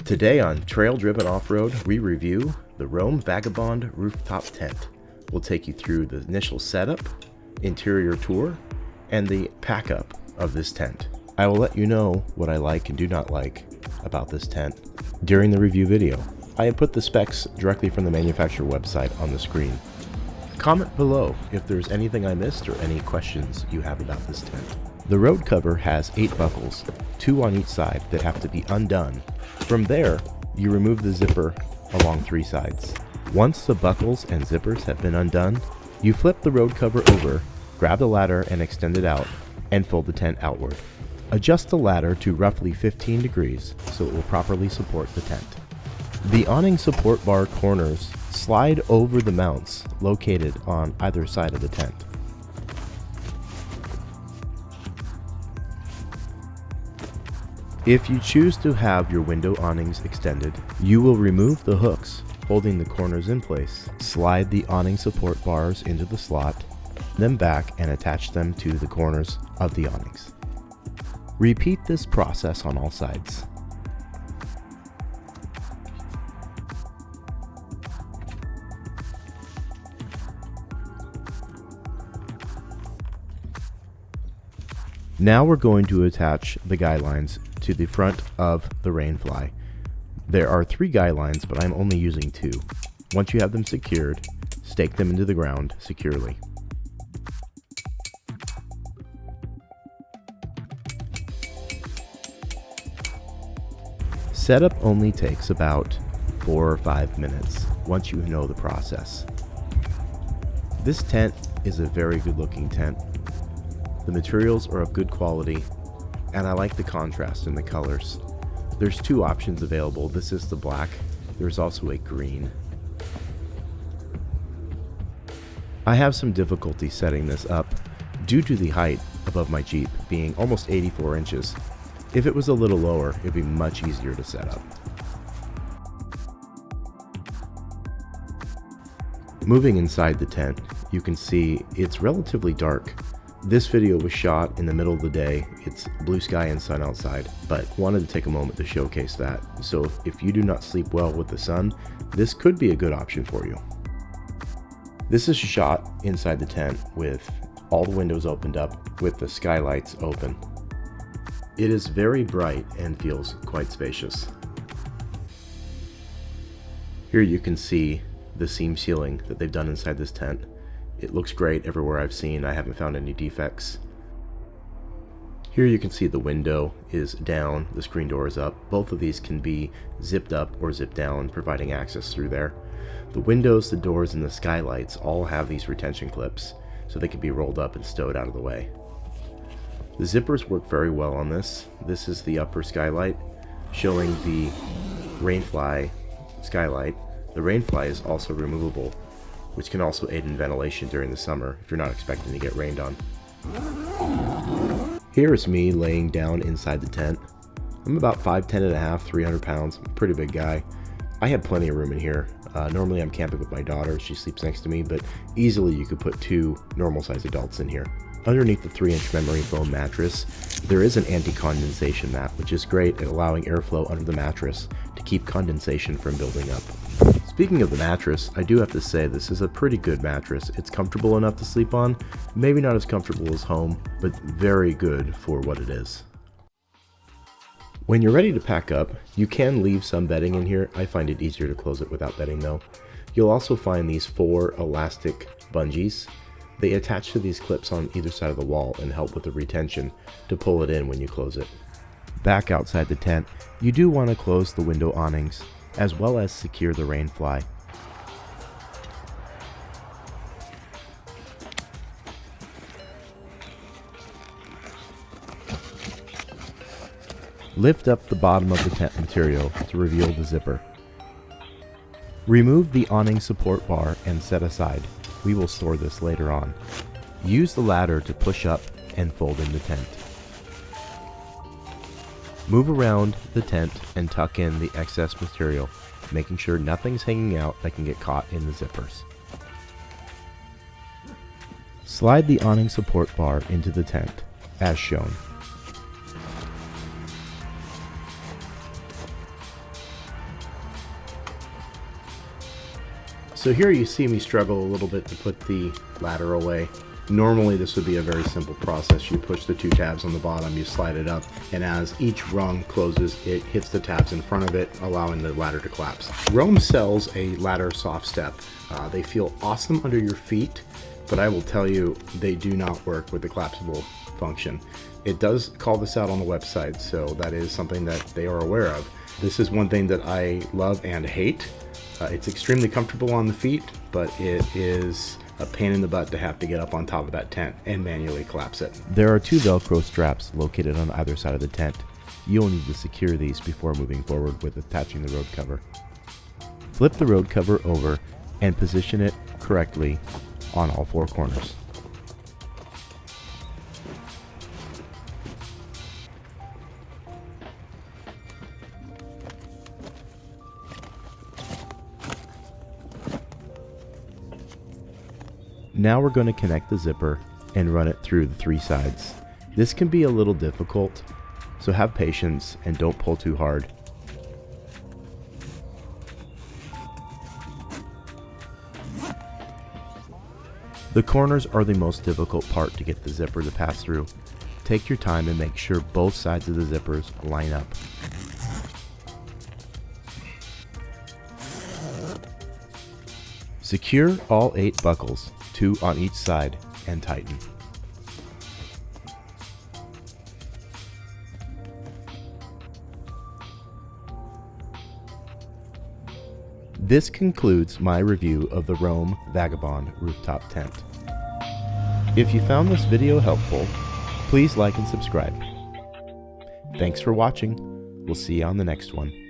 Today on Trail Driven Off-Road, we review the ROAM Vagabond Rooftop Tent. We'll take you through the initial setup, interior tour, and the pack up of this tent. I will let you know what I like and do not like about this tent during the review video. I have put the specs directly from the manufacturer website on the screen. Comment below if there's anything I missed or any questions you have about this tent. The road cover has 8 buckles, 2 on each side that have to be undone. From there, you remove the zipper along 3 sides. Once the buckles and zippers have been undone, you flip the road cover over, grab the ladder and extend it out, and fold the tent outward. Adjust the ladder to roughly 15 degrees so it will properly support the tent. The awning support bar corners slide over the mounts located on either side of the tent. If you choose to have your window awnings extended, you will remove the hooks holding the corners in place, slide the awning support bars into the slot, then back and attach them to the corners of the awnings. Repeat this process on all sides. Now we're going to attach the guy lines to the front of the rainfly. There are 3 guy lines, but I'm only using 2. Once you have them secured, stake them into the ground securely. Setup only takes about 4 or 5 minutes once you know the process. This tent is a very good looking tent. The materials are of good quality, and I like the contrast in the colors. There's 2 options available. This is the black. There's also a green. I have some difficulty setting this up due to the height above my Jeep being almost 84 inches. If it was a little lower, it'd be much easier to set up. Moving inside the tent, you can see it's relatively dark. This video was shot in the middle of the day. It's blue sky and sun outside, but wanted to take a moment to showcase that. So if you do not sleep well with the sun, this could be a good option for you. This is shot inside the tent with all the windows opened up with the skylights open. It is very bright and feels quite spacious. Here you can see the seam sealing that they've done inside this tent. It looks great everywhere I've seen. I haven't found any defects. Here you can see the window is down, the screen door is up. Both of these can be zipped up or zipped down, providing access through there. The windows, the doors, and the skylights all have these retention clips, so they can be rolled up and stowed out of the way. The zippers work very well on this. This is the upper skylight, showing the rainfly skylight. The rainfly is also removable, which can also aid in ventilation during the summer if you're not expecting to get rained on. Here is me laying down inside the tent. I'm about 5'10 and a half, 300 pounds, I'm a pretty big guy. I have plenty of room in here. Normally I'm camping with my daughter, she sleeps next to me, but easily you could put 2 normal sized adults in here. Underneath the 3-inch memory foam mattress, there is an anti-condensation mat, which is great at allowing airflow under the mattress to keep condensation from building up. Speaking of the mattress, I do have to say this is a pretty good mattress. It's comfortable enough to sleep on, maybe not as comfortable as home, but very good for what it is. When you're ready to pack up, you can leave some bedding in here. I find it easier to close it without bedding though. You'll also find these 4 elastic bungees. They attach to these clips on either side of the wall and help with the retention to pull it in when you close it. Back outside the tent, you do want to close the window awnings, as well as secure the rainfly. Lift up the bottom of the tent material to reveal the zipper. Remove the awning support bar and set aside. We will store this later on. Use the ladder to push up and fold in the tent. Move around the tent and tuck in the excess material, making sure nothing's hanging out that can get caught in the zippers. Slide the awning support bar into the tent, as shown. So here you see me struggle a little bit to put the ladder away. Normally this would be a very simple process. You push the two tabs on the bottom, you slide it up, and as each rung closes, it hits the tabs in front of it, allowing the ladder to collapse. ROAM sells a ladder soft step. They feel awesome under your feet, but I will tell you, they do not work with the collapsible function. It does call this out on the website, so that is something that they are aware of. This is one thing that I love and hate. It's extremely comfortable on the feet, but it is a pain in the butt to have to get up on top of that tent and manually collapse it. There are two Velcro straps located on either side of the tent. You'll need to secure these before moving forward with attaching the road cover. Flip the road cover over and position it correctly on all four corners. Now we're going to connect the zipper and run it through the three sides. This can be a little difficult, so have patience and don't pull too hard. The corners are the most difficult part to get the zipper to pass through. Take your time and make sure both sides of the zippers line up. Secure all 8 buckles, 2 on each side, and tighten. This concludes my review of the ROAM Vagabond rooftop tent. If you found this video helpful, please like and subscribe. Thanks for watching. We'll see you on the next one.